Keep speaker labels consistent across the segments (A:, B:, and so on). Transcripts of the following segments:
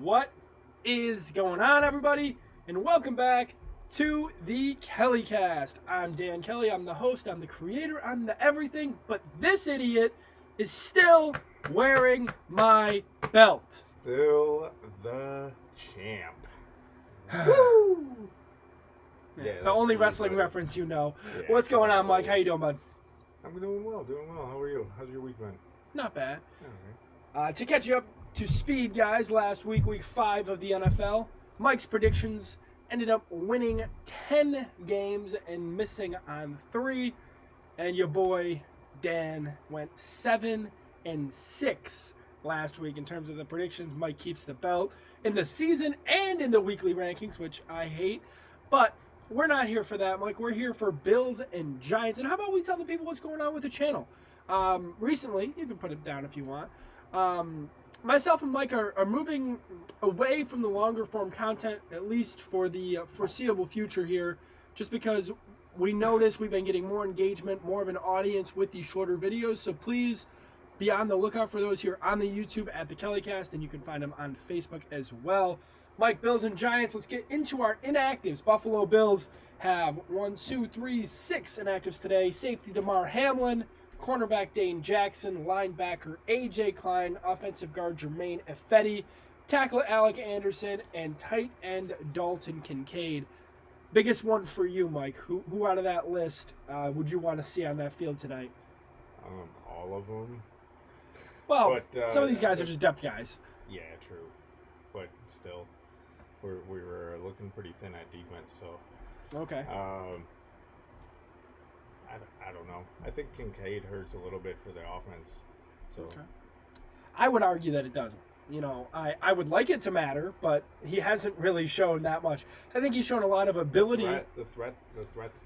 A: What is going on, everybody? And welcome back to the KellyCast. I'm Dan Kelly. I'm the host. I'm the creator. I'm the everything. But this idiot is still wearing my belt.
B: Still the champ.
A: Woo!
B: Yeah,
A: The only
B: pretty
A: wrestling
B: good.
A: reference you know.
B: Yeah,
A: What's going on, Mike? How you doing, bud?
B: I'm doing well, How are you? How's your week been?
A: Not bad.
B: All right.
A: To catch you up to speed, guys, last week, week 5 of the NFL, Mike's predictions ended up winning 10 games and missing on 3. And your boy, Dan, went 7-6 last week in terms of the predictions. Mike keeps the belt in the season and in the weekly rankings, which I hate. But we're not here for that, Mike. We're here for Bills and Giants. And how about we tell the people what's going on with the channel? Recently, you can put it down if you want. Myself and Mike are moving away from the longer form content, at least for the foreseeable future here, just because we notice we've been getting more engagement, more of an audience with these shorter videos. So please be on the lookout for those here on the YouTube at the KellyCast, and you can find them on Facebook as well. Mike, Bills and Giants, let's get into our inactives. Buffalo Bills have 6 inactives today. Safety DeMar Hamlin, cornerback Dane Jackson, linebacker A.J. Klein, offensive guard Jermaine Ifedi, tackle Alec Anderson, and tight end Dalton Kincaid. Biggest one for you, Mike. Who out of that list would you want to see on that field tonight?
B: All of them.
A: Well,
B: But,
A: some of these guys are just depth guys.
B: Yeah, true. But still, we were looking pretty thin at defense, so.
A: Okay.
B: I don't know. I think Kincaid hurts a little bit for the offense. So.
A: Okay. I would argue that it doesn't. You know, I would like it to matter, but he hasn't really shown that much. I think he's shown a lot of ability.
B: The threat's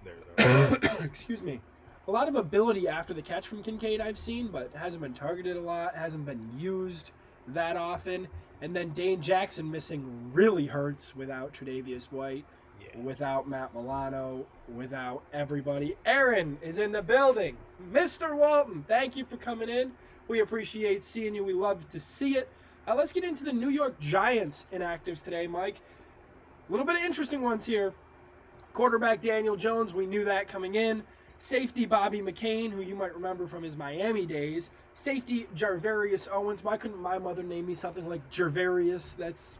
B: there, though.
A: Excuse me. A lot of ability after the catch from Kincaid I've seen, but hasn't been targeted a lot, hasn't been used that often. And then Dane Jackson missing really hurts without Tre'Davious White, without Matt Milano, without everybody. Aaron is in the building. Mr. Walton, thank you for coming in. We appreciate seeing you. We love to see it. Let's get into the New York Giants inactives today, Mike. A little bit of interesting ones here. Quarterback Daniel Jones, we knew that coming in. Safety Bobby McCain, who you might remember from his Miami days. Safety Jarvarius Owens. Why couldn't my mother name me something like Jarvarius? That's,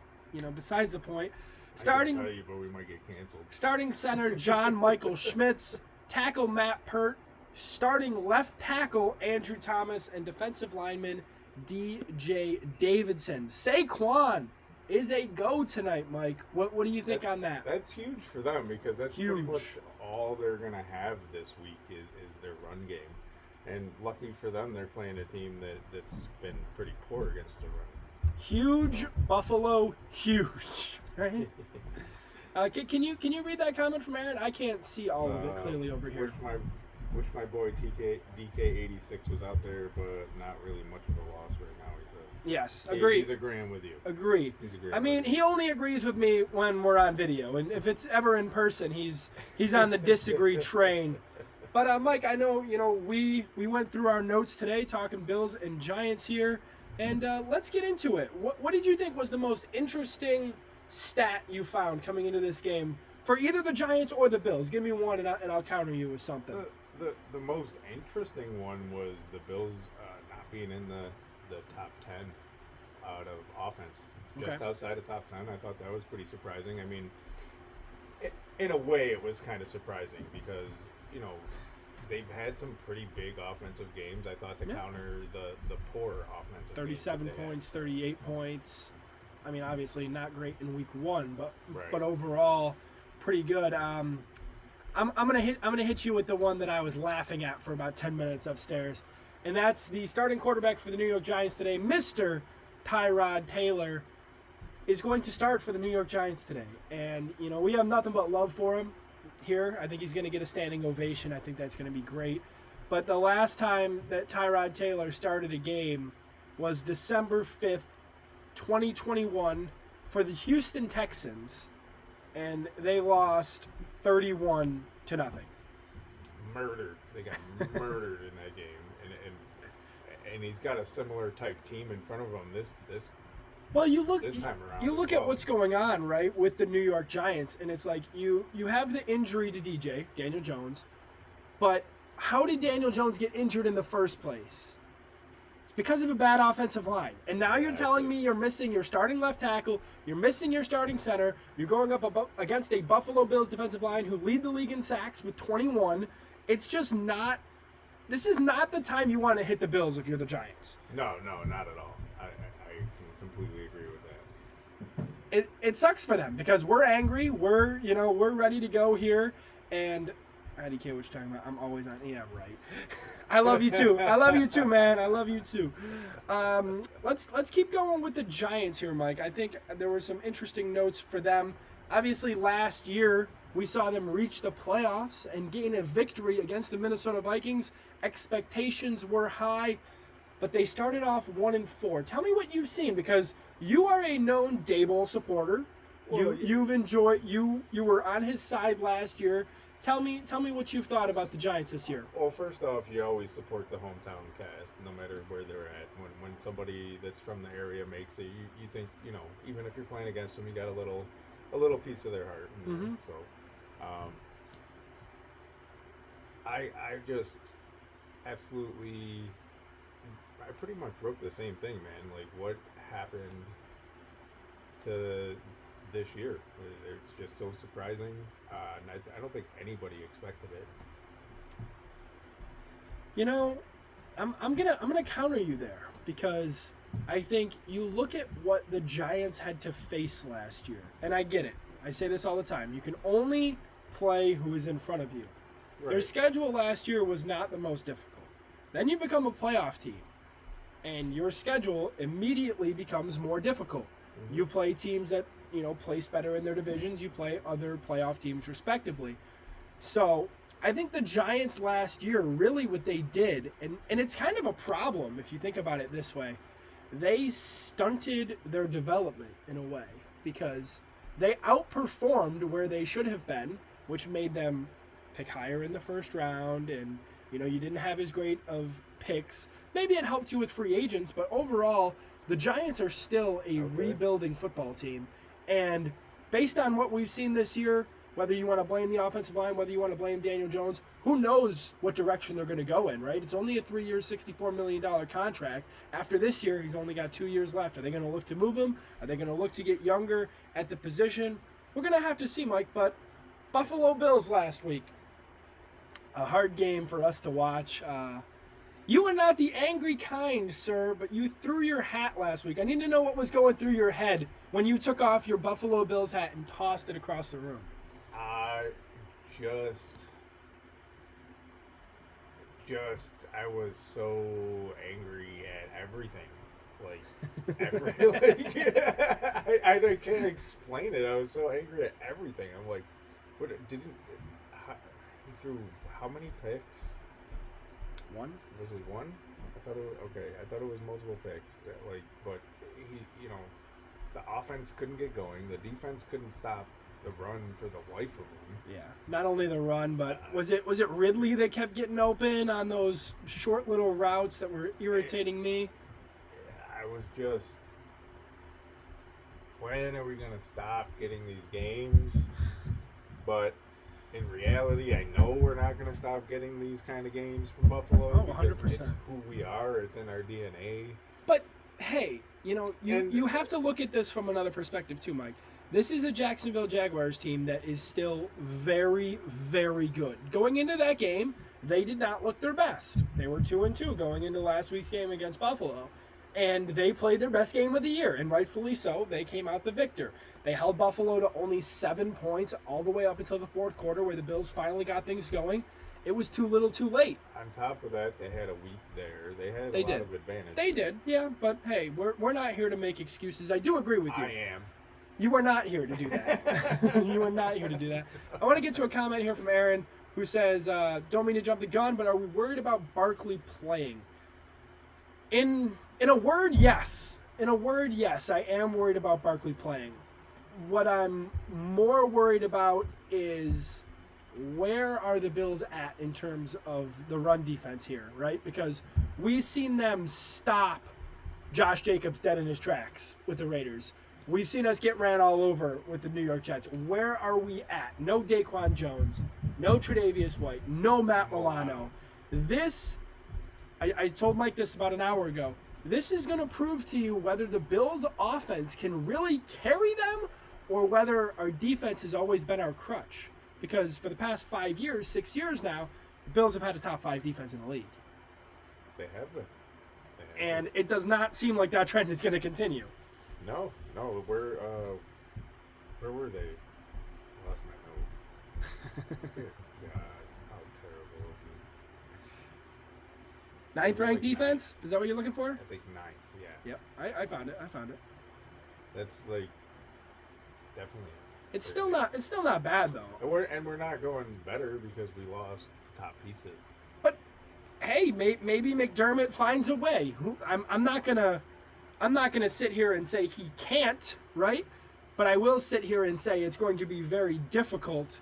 A: besides the point.
B: I can tell you, but we might get canceled.
A: Starting center John Michael Schmitz. Tackle Matt Pert. Starting left tackle Andrew Thomas. And defensive lineman DJ Davidson. Saquon is a go tonight, Mike. What do you think on that?
B: That's huge for them because that's
A: Huge.
B: pretty much all they're going to have this week is their run game. And lucky for them, they're playing a team that's been pretty poor against the run.
A: Huge Buffalo, huge. Right? Can you read that comment from Aaron? I can't see all of it clearly over here.
B: Wish my boy DK86 was out there, but not really much of a loss right now, he says.
A: Yes, agree.
B: He's agreeing with you.
A: Agree. I mean, he only agrees with me when we're on video, and if it's ever in person, he's on the disagree train. But Mike, I know we went through our notes today talking Bills and Giants here, and let's get into it. What did you think was the most interesting stat you found coming into this game for either the Giants or the Bills? Give me one, and I'll counter you with something.
B: The most interesting one was the Bills not being in the top 10 out of offense. Just outside of top 10. I thought that was pretty surprising. I mean, in a way, it was kind of surprising because, they've had some pretty big offensive games. I thought to counter the poor offensive
A: 37
B: games
A: points, 38 points. I mean, obviously not great in week 1, but
B: Right.
A: but overall pretty good. I'm gonna hit you with the one that I was laughing at for about 10 minutes upstairs, and that's the starting quarterback for the New York Giants today, Mr. Tyrod Taylor, is going to start for the New York Giants today, and we have nothing but love for him here. I think he's going to get a standing ovation. I think that's going to be great. But the last time that Tyrod Taylor started a game was December 5th, 2021 for the Houston Texans, and they lost 31-0.
B: Murdered. They got murdered in that game, and he's got a similar type team in front of him. This
A: Well, you look
B: this time around.
A: you
B: as
A: look at
B: well.
A: what's going on, right, with the New York Giants, and it's like you have the injury to Daniel Jones, but how did Daniel Jones get injured in the first place? It's because of a bad offensive line. And now you're telling me you're missing your starting left tackle, you're missing your starting center, you're going up against a Buffalo Bills defensive line who lead the league in sacks with 21. It's just not. This is not the time you want to hit the Bills if you're the Giants.
B: No, not at all. I can completely agree with that.
A: It sucks for them because we're angry. We're ready to go here, and I already care what you're talking about. I'm always on. Yeah, right. I love you too. I love you too, man. I love you too. Let's keep going with the Giants here, Mike. I think there were some interesting notes for them. Obviously, last year we saw them reach the playoffs and gain a victory against the Minnesota Vikings. Expectations were high, but they started off 1-4. Tell me what you've seen, because you are a known Daboll supporter.
B: Well,
A: You've enjoyed you were on his side last year. Tell me what you've thought about the Giants this year.
B: Well, first off, you always support the hometown cast, no matter where they're at. When somebody that's from the area makes it, you think, even if you're playing against them, you got a little piece of their heart.
A: Mm-hmm.
B: So, I just absolutely, I pretty much wrote the same thing, man. Like, what happened to this year? It's just so surprising, and I don't think anybody expected it.
A: I'm gonna counter you there, because I think you look at what the Giants had to face last year, and I get it. I say this all the time. You can only play who is in front of you.
B: Right.
A: Their schedule last year was not the most difficult. Then you become a playoff team, and your schedule immediately becomes more difficult.
B: Mm-hmm.
A: You play teams that place better in their divisions. You play other playoff teams respectively. So I think the Giants last year, really what they did, and it's kind of a problem if you think about it this way, they stunted their development in a way, because they outperformed where they should have been, which made them pick higher in the first round, and you didn't have as great of picks. Maybe it helped you with free agents, but overall, the Giants are still a rebuilding football team. And based on what we've seen this year, whether you want to blame the offensive line, whether you want to blame Daniel Jones, who knows what direction they're going to go in, right? It's only a 3-year, $64 million contract. After this year, he's only got 2 years left. Are they going to look to move him? Are they going to look to get younger at the position? We're going to have to see, Mike. But Buffalo Bills last week, a hard game for us to watch. You are not the angry kind, sir, but you threw your hat last week. I need to know what was going through your head when you took off your Buffalo Bills hat and tossed it across the room.
B: I was so angry at everything. I can't explain it. I was so angry at everything. I'm like, he threw how many picks?
A: One?
B: Was it one? I thought it was multiple picks. But the offense couldn't get going. The defense couldn't stop the run for the life of them.
A: Yeah. Not only the run, but was it Ridley that kept getting open on those short little routes that were irritating me?
B: I was just, when are we gonna stop getting these games? But in reality, I know we're not going to stop getting these kind of games from Buffalo.
A: Oh, 100%.
B: It's who we are. It's in our DNA.
A: But, hey, you have to look at this from another perspective too, Mike. This is a Jacksonville Jaguars team that is still very, very good. Going into that game, they did not look their best. They were 2-2 going into last week's game against Buffalo. And they played their best game of the year, and rightfully so. They came out the victor. They held Buffalo to only 7 points all the way up until the fourth quarter, where the Bills finally got things going. It was too little too late.
B: On top of that, they had a week there. They had a lot of advantage.
A: They did, yeah. But, hey, we're not here to make excuses. I do agree with you.
B: I am.
A: You are not here to do that. You are not here to do that. I want to get to a comment here from Aaron, who says, don't mean to jump the gun, but are we worried about Barkley playing? In a word, yes. In a word, yes, I am worried about Barkley playing. What I'm more worried about is where are the Bills at in terms of the run defense here, right? Because we've seen them stop Josh Jacobs dead in his tracks with the Raiders. We've seen us get ran all over with the New York Jets. Where are we at? No Daquan Jones, no Tre'Davious White, no Matt Milano. This, I told Mike this about an hour ago. This is going to prove to you whether the Bills' offense can really carry them or whether our defense has always been our crutch. Because for the past 5 years, 6 years now, the Bills have had a top 5 defense in the league.
B: They have been.
A: And it does not seem like that trend is going to continue.
B: No. Where were they? I lost my note. God, how terrible.
A: Ninth ranked
B: Like
A: defense? Is that what you're looking for?
B: I think 9th, yeah.
A: Yep, I found it.
B: That's like definitely.
A: It's still not bad though.
B: And we're not going better because we lost top pieces.
A: But hey, maybe McDermott finds a way. I'm not gonna sit here and say he can't, right? But I will sit here and say it's going to be very difficult.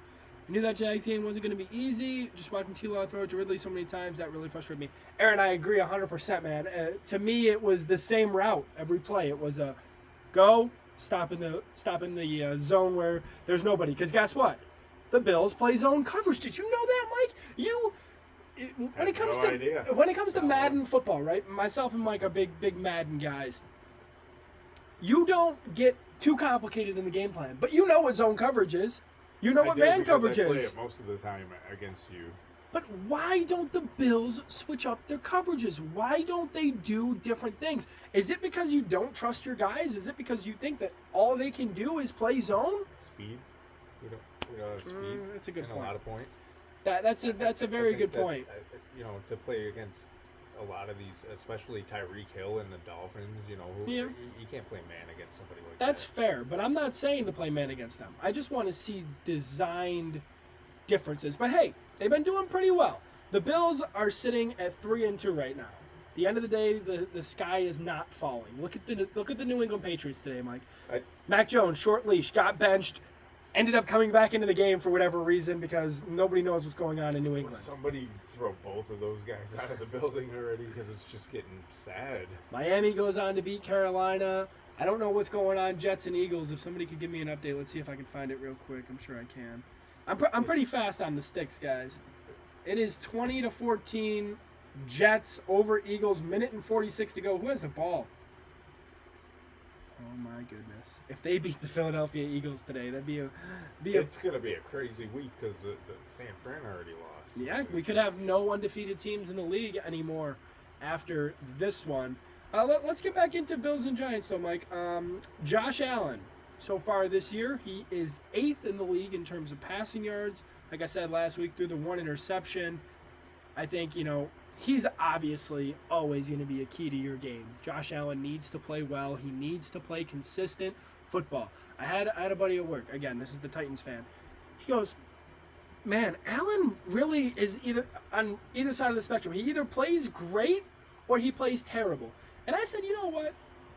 A: I knew that Jags game wasn't going to be easy. Just watching T-Law throw it to Ridley so many times, that really frustrated me. Aaron, I agree 100%, man. To me, it was the same route every play. It was a go, stop in the zone where there's nobody. Because guess what? The Bills play zone coverage. Did you know that, Mike? When it comes to Madden football, right? Myself and Mike are big Madden guys. You don't get too complicated in the game plan, but you know what zone coverage is. You know what man coverage
B: I play
A: is.
B: it most of the time against you.
A: But why don't the Bills switch up their coverages? Why don't they do different things? Is it because you don't trust your guys? Is it because you think that all they can do is play zone?
B: Speed. We don't have speed.
A: That's a good point.
B: A lot of points.
A: That's a very good point.
B: To play against a lot of these, especially Tyreek Hill and the Dolphins, you can't play man against somebody like that.
A: That's fair, but I'm not saying to play man against them. I just want to see designed differences. But hey, they've been doing pretty well. The Bills are sitting at 3-2 right now. At the end of the day, the sky is not falling. Look at the New England Patriots today, Mike. Mac Jones, short leash, got benched, ended up coming back into the game for whatever reason because nobody knows what's going on in New England.
B: Somebody throw both of those guys out of the building already because it's just getting sad.
A: Miami goes on to beat Carolina. I don't know what's going on, Jets and Eagles. If somebody could give me an update, let's see if I can find it real quick. I'm sure I can. I'm pretty fast on the sticks, guys. It is 20-14 Jets over Eagles. Minute and 46 to go. Who has the ball? Oh my goodness! If they beat the Philadelphia Eagles today, that'd be a.
B: It's gonna be a crazy week because the San Fran already lost.
A: Yeah, we could have no undefeated teams in the league anymore after this one. Let's get back into Bills and Giants though, Mike. Josh Allen, so far this year, he is 8th in the league in terms of passing yards. Like I said last week, through the 1 interception. I think he's obviously always going to be a key to your game. Josh Allen needs to play well. He needs to play consistent football. I had a buddy at work. Again, this is the Titans fan. He goes, man, Allen really is either on either side of the spectrum. He either plays great or he plays terrible. And I said, you know what?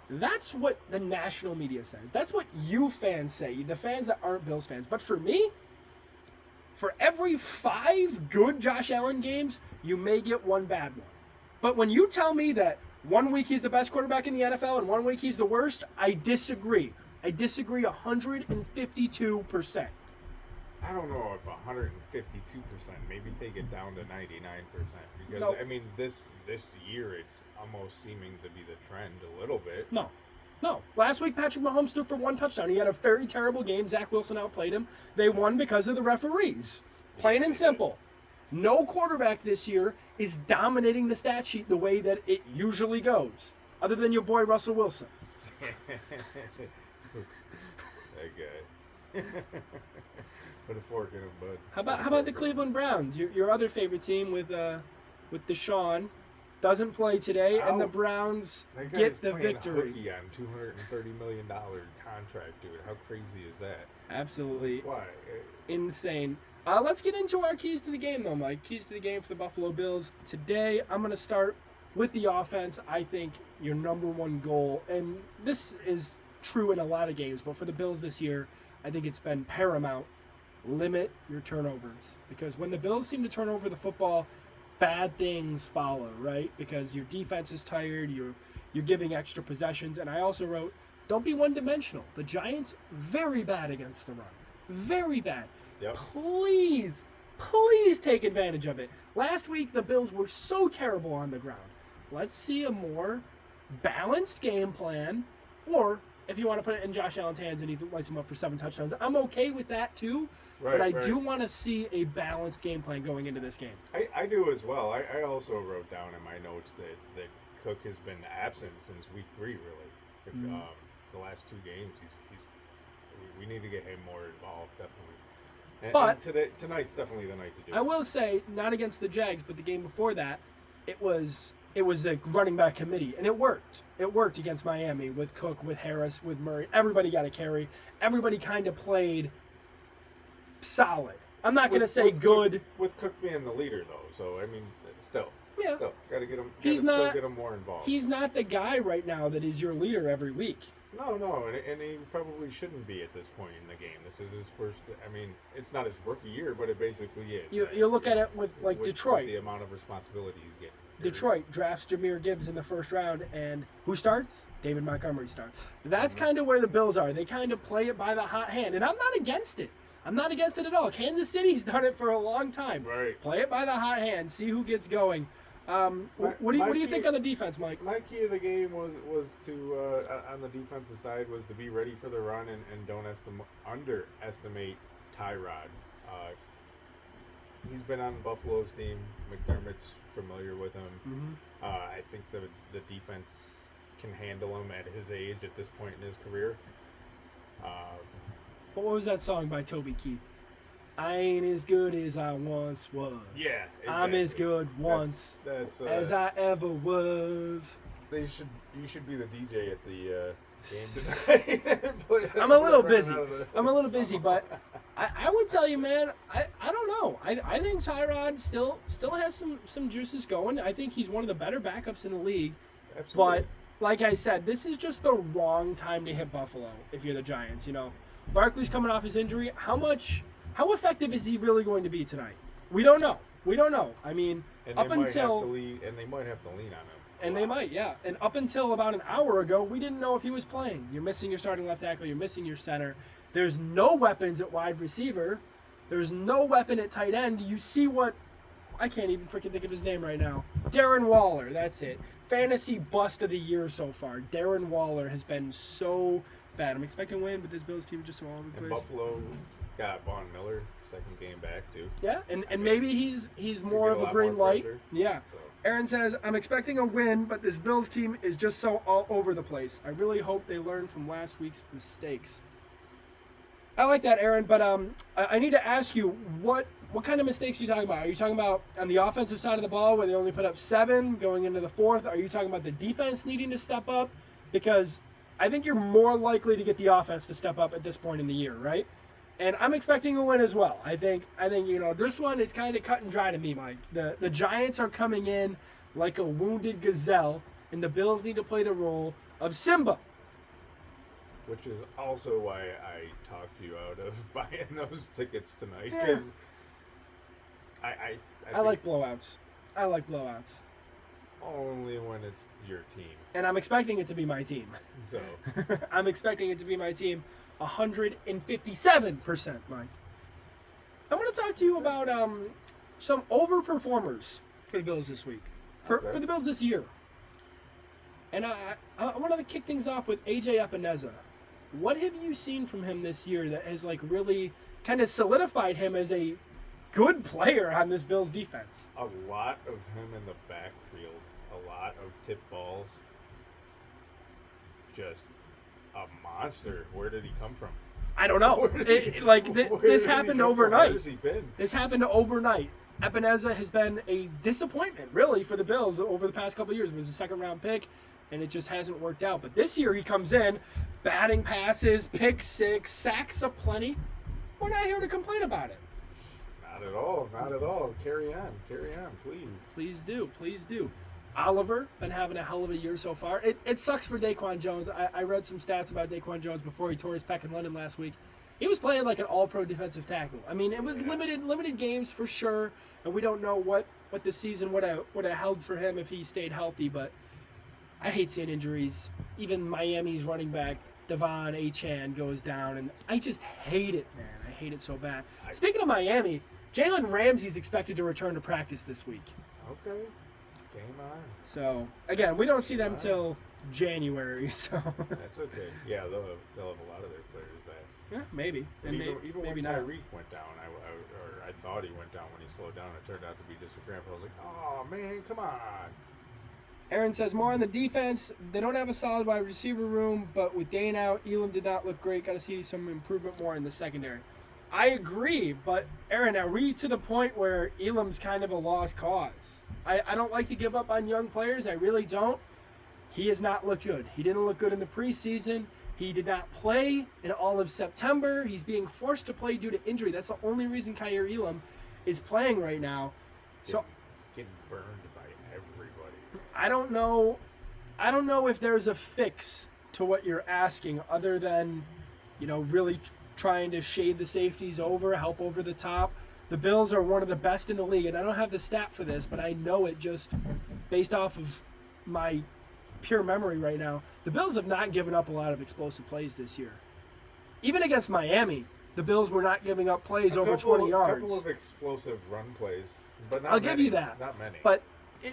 A: That's what the national media says. That's what you fans say, the fans that aren't Bills fans. But for me, for every 5 good Josh Allen games, you may get 1 bad one. But when you tell me that 1 week he's the best quarterback in the NFL and 1 week he's the worst, I disagree. I disagree 152%.
B: I don't know if 152%. Maybe take it down to 99%. Because
A: No.
B: I mean, this year it's almost seeming to be the trend a little bit.
A: No. Last week, Patrick Mahomes threw for 1 touchdown. He had a very terrible game. Zach Wilson outplayed him. They won because of the referees. Plain and simple. No quarterback this year is dominating the stat sheet the way that it usually goes, other than your boy Russell Wilson.
B: That guy. Put a fork in him, bud.
A: How about the Cleveland Browns? Your other favorite team with Deshaun doesn't play today, and the Browns get the victory.
B: Hooky on $230 million contract, dude. How crazy is that?
A: Absolutely.
B: Why?
A: Insane. Let's get into our keys to the game, though, Mike. Keys to the game for the Buffalo Bills. Today, I'm going to start with the offense. I think your number 1 goal, and this is true in a lot of games, but for the Bills this year, I think it's been paramount. Limit your turnovers. Because when the Bills seem to turn over the football, bad things follow, right? Because your defense is tired, you're giving extra possessions, and I also wrote, don't be one-dimensional. The Giants, very bad against the run. Very bad.
B: Yep.
A: Please take advantage of it. Last week, the Bills were so terrible on the ground. Let's see a more balanced game plan, or if you want to put it in Josh Allen's hands and he lights him up for 7 touchdowns, I'm okay with that too.
B: Right,
A: but I do want to see a balanced game plan going into this game.
B: I do as well. I also wrote down in my notes that Cook has been absent since week 3, really. If, the last 2 games, we need to get him more involved, definitely. And tonight's definitely the night to do it.
A: I will say, not against the Jags, but the game before that, it was a running back committee, and it worked. It worked against Miami with Cook, with Harris, with Murray. Everybody got a carry. Everybody kind of played solid. I'm not going to say good.
B: With Cook being the leader, though, so, I mean, still, got to get him, get him more involved.
A: He's not the guy right now that is your leader every week.
B: No, and he probably shouldn't be at this point in the game. This is his first. I mean, it's not his rookie year, but it basically is.
A: You look at it with Detroit.
B: With the amount of responsibility he's getting.
A: Detroit drafts Jahmyr Gibbs in the first round, and who starts? David Montgomery starts. That's kind of where the Bills are. They kind of play it by the hot hand, and I'm not against it. I'm not against it at all. Kansas City's done it for a long time.
B: Right.
A: Play it by the hot hand. See who gets going. What do you think on the defense, Mike?
B: My key of the game was to on the defensive side was to be ready for the run and don't underestimate Tyrod. He's been on Buffalo's team. McDermott's familiar with him.
A: Mm-hmm.
B: I think the defense can handle him at his age at this point in his career.
A: What was that song by Toby Keith? I ain't as good as I once was.
B: Yeah, exactly.
A: I'm as good once as I ever was.
B: You should be the DJ at the game tonight.
A: I'm a little busy, but I would tell you, man, I don't know. I think Tyrod still has some juices going. I think he's one of the better backups in the league.
B: Absolutely.
A: But like I said, this is just the wrong time to hit Buffalo if you're the Giants. You know, Barkley's coming off his injury. How effective is he really going to be tonight? We don't know. I mean,
B: they might have to lean on him.
A: And they might, yeah. And up until about an hour ago, we didn't know if he was playing. You're missing your starting left tackle. You're missing your center. There's no weapons at wide receiver. There's no weapon at tight end. You see what... I can't even freaking think of his name right now. Darren Waller, that's it. Fantasy bust of the year so far. Darren Waller has been so bad. I'm expecting a win, but this Bills team is just all over the place.
B: Buffalo got Von Miller, second game back, too.
A: Yeah, and maybe he's more of a green light. Yeah. So. Aaron says, I'm expecting a win, but this Bills team is just so all over the place. I really hope they learn from last week's mistakes. I like that, Aaron, but I need to ask you, what kind of mistakes are you talking about? Are you talking about on the offensive side of the ball where they only put up 7 going into the 4th? Are you talking about the defense needing to step up? Because I think you're more likely to get the offense to step up at this point in the year, right? And I'm expecting a win as well. I think this one is kind of cut and dry to me, Mike. The Giants are coming in like a wounded gazelle, and the Bills need to play the role of Simba.
B: Which is also why I talked you out of buying those tickets tonight. Because
A: I like blowouts. I like blowouts.
B: Only when it's your team.
A: And I'm expecting it to be my team.
B: So
A: I'm expecting it to be my team. 157%, Mike. I'm going to talk to you about some overperformers for the Bills this week. For the Bills this year. And I want to kick things off with A.J. Epineza. What have you seen from him this year that has really kind of solidified him as a good player on this Bills defense?
B: A lot of him in the backfield. A lot of tip balls. Just a monster. Where did he come from?
A: I don't know. This happened overnight.
B: Where has he been?
A: This happened overnight. Epineza has been a disappointment, really, for the Bills over the past couple of years. It was a second-round pick, and it just hasn't worked out. But this year he comes in, batting passes, pick 6, sacks aplenty. We're not here to complain about it.
B: Not at all. Not at all. Carry on, please.
A: Please do. Oliver been having a hell of a year so far. It sucks for Daquan Jones. I read some stats about Daquan Jones before he tore his pec in London last week. He was playing like an all-pro defensive tackle. I mean, it was limited games for sure, and we don't know what what the season would have held for him if he stayed healthy, but I hate seeing injuries. Even Miami's running back, Devon Achane, goes down, and I just hate it, man. I hate it so bad. Speaking of Miami, Jalen Ramsey's expected to return to practice this week.
B: Okay. Game on.
A: So, again, we don't see them till January, so.
B: That's okay. Yeah, they'll have a lot of their players back.
A: Yeah, maybe. And
B: even
A: maybe
B: when
A: not.
B: Tyreek went down, I thought he went down when he slowed down. It turned out to be just a cramp. I was like, oh, man, come on.
A: Aaron says more on the defense. They don't have a solid wide receiver room, but with Dane out, Elam did not look great. Got to see some improvement more in the secondary. I agree, but Aaron, are we to the point where Elam's kind of a lost cause? I don't like to give up on young players. I really don't. He has not looked good. He didn't look good in the preseason. He did not play in all of September. He's being forced to play due to injury. That's the only reason Kaiir Elam is playing right now.
B: Getting burned by everybody.
A: I don't know if there's a fix to what you're asking other than, really trying to shade the safeties over, help over the top. The Bills are one of the best in the league, and I don't have the stat for this, but I know it just based off of my pure memory right now. The Bills have not given up a lot of explosive plays this year. Even against Miami, the Bills were not giving up plays over 20 yards.
B: A couple of explosive run plays, but not
A: I'll
B: many.
A: give you that.
B: Not many.
A: But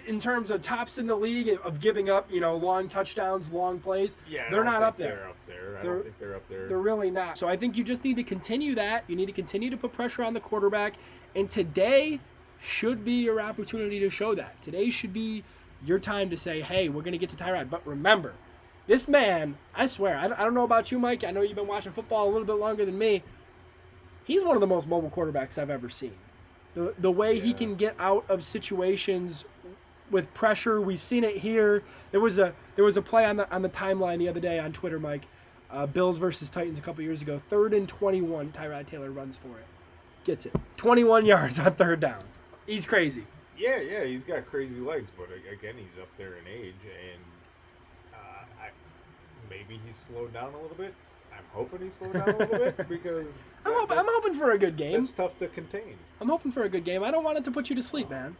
A: in terms of tops in the league of giving up, long touchdowns, long plays, they're not up there.
B: I don't think they're up there.
A: They're really not. So I think you just need to continue that. You need to continue to put pressure on the quarterback. And today should be your opportunity to show that. Today should be your time to say, hey, we're going to get to Tyrod. But remember, this man, I swear, I don't know about you, Mike. I know you've been watching football a little bit longer than me. He's one of the most mobile quarterbacks I've ever seen. The way he can get out of situations with pressure, we've seen it here. There was a play on the timeline the other day on Twitter, Mike. Bills versus Titans a couple years ago. 3rd and 21, Tyrod Taylor runs for it. Gets it. 21 yards on 3rd down. He's crazy.
B: Yeah, he's got crazy legs, but again, he's up there in age, and maybe he's slowed down a little bit. I'm hoping he slowed down a little bit because
A: I'm hoping for a good game.
B: It's tough to contain.
A: I'm hoping for a good game. I don't want it to put you to sleep, man.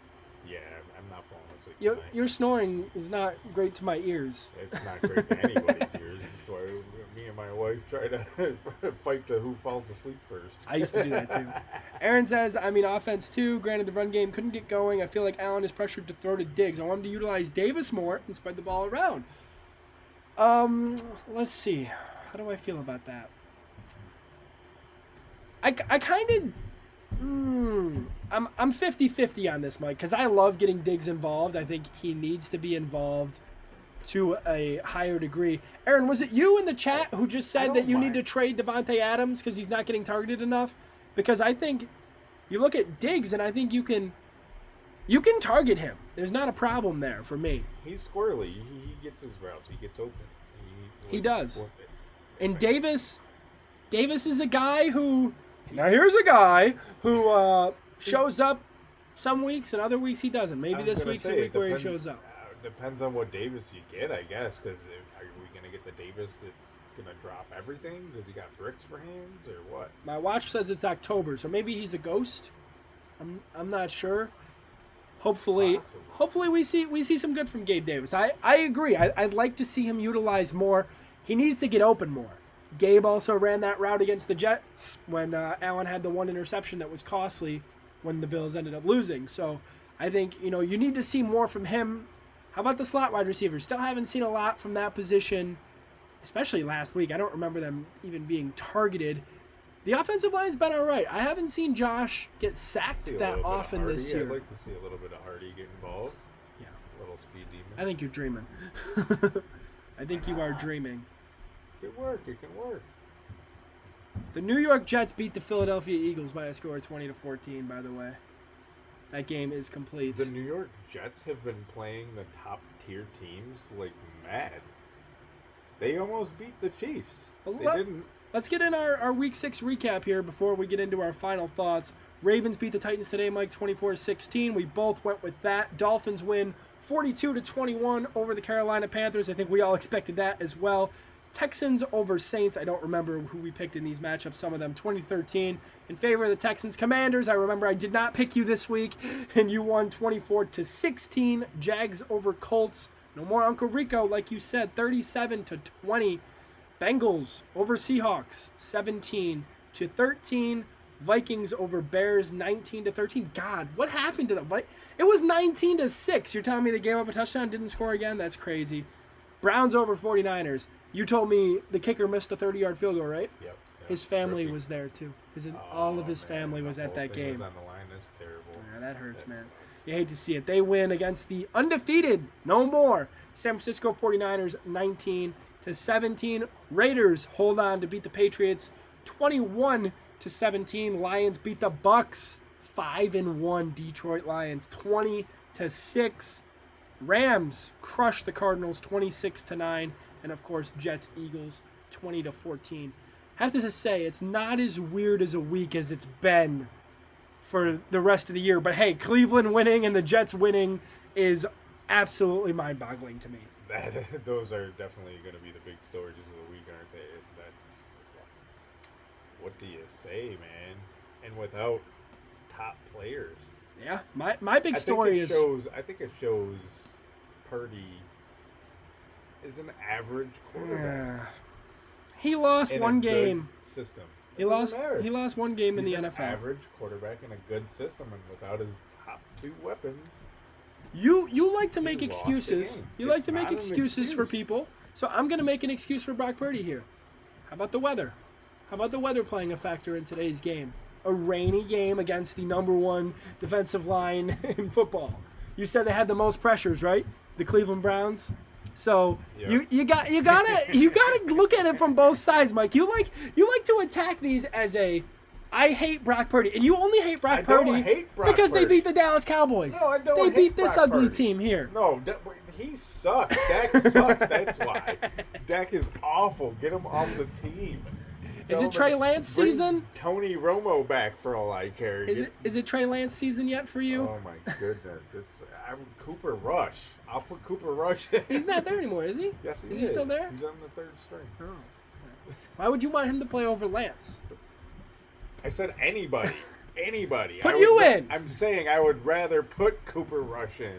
B: Yeah, I'm not falling asleep.
A: Your snoring is not great to my ears.
B: It's not great to anybody's ears. That's why me and my wife try to fight to who falls asleep first.
A: I used to do that too. Aaron says, offense too. Granted, the run game couldn't get going. I feel like Allen is pressured to throw to Diggs. I want him to utilize Davis more and spread the ball around. Let's see. How do I feel about that? I kind of... I'm 50-50 on this, Mike, because I love getting Diggs involved. I think he needs to be involved to a higher degree. Aaron, was it you in the chat who just said that you need to trade Devontae Adams because he's not getting targeted enough? Because I think you look at Diggs and I think you can target him. There's not a problem there for me.
B: He's squirrely. He gets his routes. He gets open.
A: He does. And Davis is a guy who... Now here's a guy who shows up some weeks and other weeks he doesn't. Maybe this week's the week where he shows up.
B: Depends on what Davis you get, I guess, because are we going to get the Davis that's going to drop everything? Does he got bricks for hands or what?
A: My watch says it's October, so maybe he's a ghost. I'm not sure. Hopefully we see some good from Gabe Davis. I agree. I'd like to see him utilized more. He needs to get open more. Gabe also ran that route against the Jets when Allen had the one interception that was costly when the Bills ended up losing. So I think, you need to see more from him. How about the slot wide receivers? Still haven't seen a lot from that position, especially last week. I don't remember them even being targeted. The offensive line's been all right. I haven't seen Josh get sacked that often this year.
B: I'd like to see a little bit of Hardy get involved.
A: Yeah.
B: A little speed demon.
A: I think you're dreaming. I think you are dreaming.
B: It can work. It can work.
A: The New York Jets beat the Philadelphia Eagles by a score of 20-14, by the way. That game is complete.
B: The New York Jets have been playing the top-tier teams like mad. They almost beat the Chiefs. Didn't.
A: Let's get in our Week 6 recap here before we get into our final thoughts. Ravens beat the Titans today, Mike, 24-16. We both went with that. Dolphins win 42-21 over the Carolina Panthers. I think we all expected that as well. Texans over Saints. I don't remember who we picked in these matchups. Some of them 2013 in favor of the Texans. Commanders. I remember I did not pick you this week, and you won 24-16. Jags over Colts. No more Uncle Rico, like you said, 37-20. Bengals over Seahawks, 17-13. Vikings over Bears, 19-13. God, what happened to the Vikings? It was 19-6. You're telling me they gave up a touchdown, didn't score again? That's crazy. Browns over 49ers. You told me the kicker missed a 30-yard field goal, right?
B: Yep.
A: His family was there too. All of his family was at that game.
B: Was on the line. That's terrible.
A: Yeah, that hurts, man. You hate to see it. They win against the undefeated, no more, San Francisco 49ers, 19-17. Raiders hold on to beat the Patriots, 21-17. Lions beat the Bucks, 5-1. Detroit Lions, 20-6. Rams crush the Cardinals, 26-9. And of course, Jets Eagles, 20-14. Have to say, it's not as weird as a week as it's been for the rest of the year. But hey, Cleveland winning and the Jets winning is absolutely mind-boggling to me.
B: Those are definitely going to be the big stories of the week, aren't they? That's, what do you say, man? And without top players.
A: Yeah, my big story is...
B: I think it shows Purdy is an average quarterback.
A: He lost one game.
B: System.
A: He lost one game in the NFL.
B: Average quarterback in a good system, and without his top two weapons.
A: You like to make excuses. You like to make excuses for people. So I'm going to make an excuse for Brock Purdy here. How about the weather? How about the weather playing a factor in today's game? A rainy game against the number one defensive line in football. You said they had the most pressures, right? The Cleveland Browns. So yep. you gotta look at it from both sides, Mike. You like to attack these as I hate Brock Purdy, and you only hate Brock Purdy because they beat the Dallas Cowboys.
B: No, I don't.
A: They beat this
B: Brock
A: ugly
B: Purdy.
A: Team here.
B: No, he sucks. Dak sucks. That's why. Dak is awful. Get him off the team.
A: Is it Trey Lance season?
B: Tony Romo back for all I care.
A: Is it Trey Lance season yet for you?
B: Oh my goodness! I'm Cooper Rush. I'll put Cooper Rush in.
A: He's not there anymore, is he?
B: Yes, he is.
A: Is he still there?
B: He's on the third string.
A: Oh. Okay. Why would you want him to play over Lance?
B: I said anybody. Anybody.
A: Put you in.
B: I'm saying I would rather put Cooper Rush in.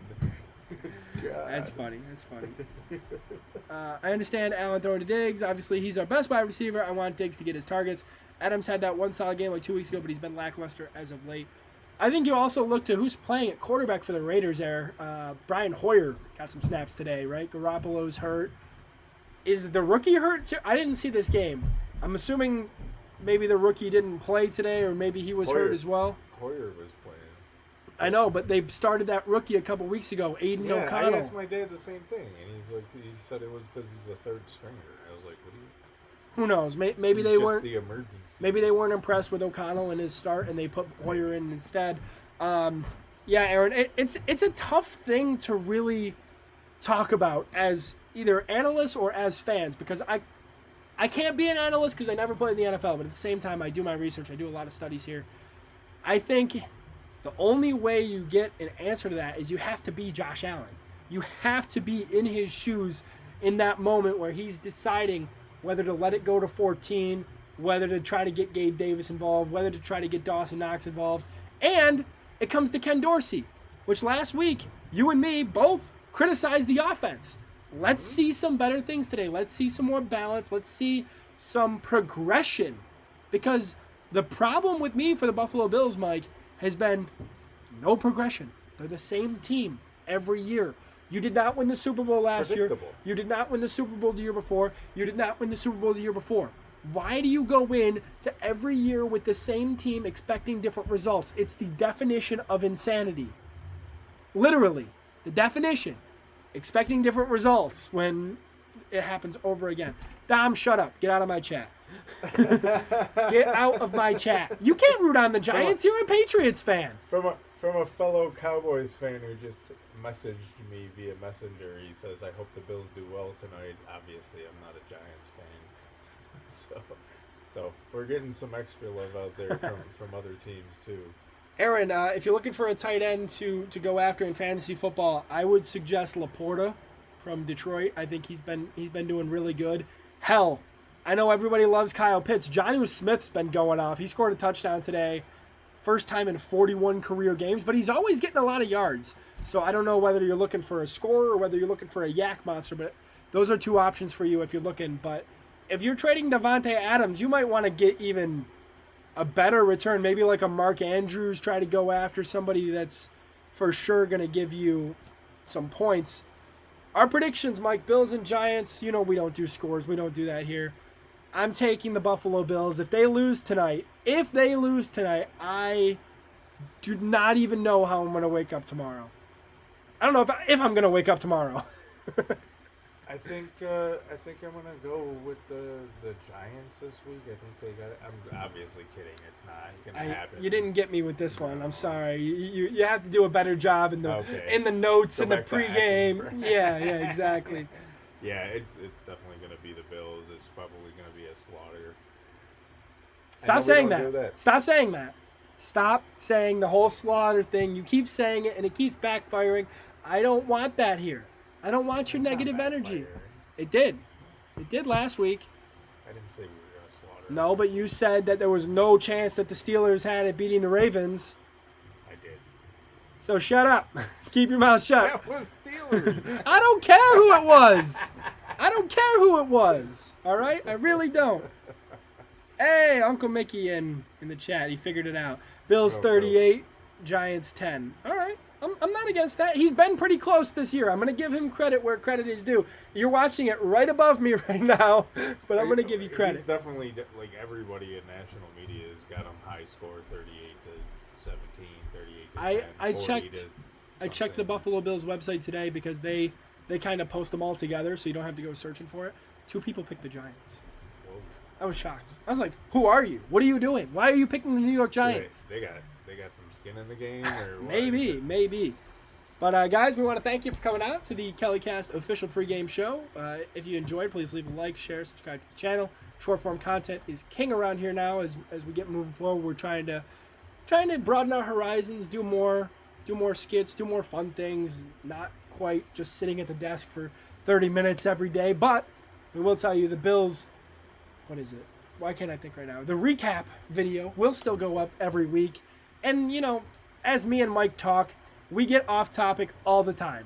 A: That's funny. I understand Allen throwing to Diggs. Obviously, he's our best wide receiver. I want Diggs to get his targets. Adams had that one solid game like 2 weeks ago, but he's been lackluster as of late. I think you also look to who's playing at quarterback for the Raiders there. Brian Hoyer got some snaps today, right? Garoppolo's hurt. Is the rookie hurt too? I didn't see this game. I'm assuming maybe the rookie didn't play today, or maybe he was hurt as well.
B: Hoyer was playing.
A: I know, but they started that rookie a couple weeks ago, Aiden O'Connell.
B: I asked my dad the same thing, and he said it was because he's a third stringer. I was like, what do you...
A: Who knows? Maybe they weren't.
B: The emergency.
A: Maybe they weren't impressed with O'Connell in his start, and they put Hoyer in instead. Yeah, Aaron, it's a tough thing to really talk about as either analysts or as fans, because I can't be an analyst because I never played in the NFL, but at the same time I do my research. I do a lot of studies here. I think the only way you get an answer to that is you have to be Josh Allen. You have to be in his shoes in that moment where he's deciding whether to let it go to 14, whether to try to get Gabe Davis involved, whether to try to get Dawson Knox involved. And it comes to Ken Dorsey, which last week, you and me both criticized the offense. Let's see some better things today. Let's see some more balance. Let's see some progression. Because the problem with me for the Buffalo Bills, Mike, has been no progression. They're the same team every year. You did not win the Super Bowl last year. You did not win the Super Bowl the year before. You did not win the Super Bowl the year before. Why do you go in to every year with the same team expecting different results? It's the definition of insanity. Literally, the definition. Expecting different results when it happens over again. Dom, shut up. Get out of my chat. Get out of my chat. You can't root on the Giants. You're a Patriots fan.
B: From a fellow Cowboys fan who just messaged me via Messenger, he says, I hope the Bills do well tonight. Obviously, I'm not a Giants fan. So we're getting some extra love out there from other teams, too.
A: Aaron, if you're looking for a tight end to go after in fantasy football, I would suggest Laporta from Detroit. I think he's been doing really good. Hell, I know everybody loves Kyle Pitts. Jonnu Smith's been going off. He scored a touchdown today. First time in 41 career games, but he's always getting a lot of yards. So I don't know whether you're looking for a scorer or whether you're looking for a yak monster, but those are two options for you if you're looking. But if you're trading Devontae Adams, you might want to get even a better return. Maybe like a Mark Andrews, try to go after somebody that's for sure going to give you some points. Our predictions, Mike, Bills and Giants, you know we don't do scores. We don't do that here. I'm taking the Buffalo Bills. If they lose tonight, I do not even know how I'm going to wake up tomorrow. I don't know if I'm going to wake up tomorrow.
B: I think I'm gonna go with the Giants this week. I think they got it. I'm obviously kidding. It's not gonna happen.
A: You didn't get me with this one. I'm sorry. You have to do a better job in the notes in the pregame. Yeah, exactly.
B: Yeah, it's definitely gonna be the Bills. It's probably gonna be a slaughter.
A: Stop saying that. Stop saying that. Stop saying the whole slaughter thing. You keep saying it and it keeps backfiring. I don't want that here. I don't want your negative energy. It did. It did last week.
B: I didn't say we were going to slaughter.
A: No, but you said that there was no chance that the Steelers had it beating the Ravens.
B: I did.
A: So shut up. Keep your mouth shut.
B: That was Steelers.
A: I don't care who it was. I don't care who it was. All right? I really don't. Hey, Uncle Mickey in the chat. He figured it out. Bills 38, Giants 10. All right. I'm not against that. He's been pretty close this year. I'm going to give him credit where credit is due. You're watching it right above me right now, but I'm going to give you credit.
B: He's definitely, like everybody in national media has got him high score 38 to 17, 38 to 10,
A: I checked the Buffalo Bills website today because they kind of post them all together, so you don't have to go searching for it. 2 people picked the Giants.
B: Whoa.
A: I was shocked. I was like, who are you? What are you doing? Why are you picking the New York Giants?
B: They got some skin in the game, or what?
A: Maybe. But guys, we want to thank you for coming out to the KellyCast official pregame show. If you enjoyed, please leave a like, share, subscribe to the channel. Short form content is king around here now. As we get moving forward, we're trying to broaden our horizons, do more skits, do more fun things. Not quite just sitting at the desk for 30 minutes every day, but we will tell you the Bills. What is it? Why can't I think right now? The recap video will still go up every week. And, you know, as me and Mike talk, we get off topic all the time.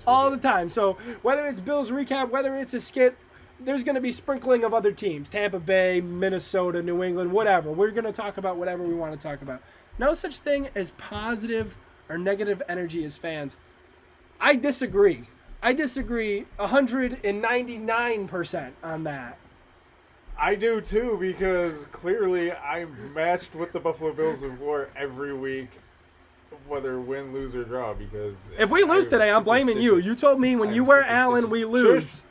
A: All the time. So whether it's Bills recap, whether it's a skit, there's going to be sprinkling of other teams. Tampa Bay, Minnesota, New England, whatever. We're going to talk about whatever we want to talk about. No such thing as positive or negative energy as fans. I disagree. 199% on that.
B: I do too, because clearly I'm matched with the Buffalo Bills of war every week, whether win, lose, or draw. Because
A: if we lose today, I'm blaming you. You told me when you wear Allen, we lose.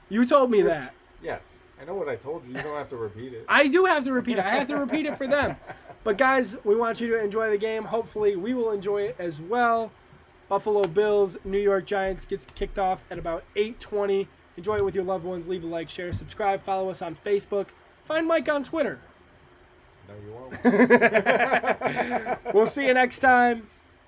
A: You told me that.
B: Yes. I know what I told you. You don't have to repeat it.
A: I do have to repeat it. I have to repeat it for them. But guys, we want you to enjoy the game. Hopefully, we will enjoy it as well. Buffalo Bills, New York Giants gets kicked off at about 8:20. Enjoy it with your loved ones. Leave a like, share, subscribe. Follow us on Facebook. Find Mike on Twitter.
B: No, you won't.
A: We'll see you next time.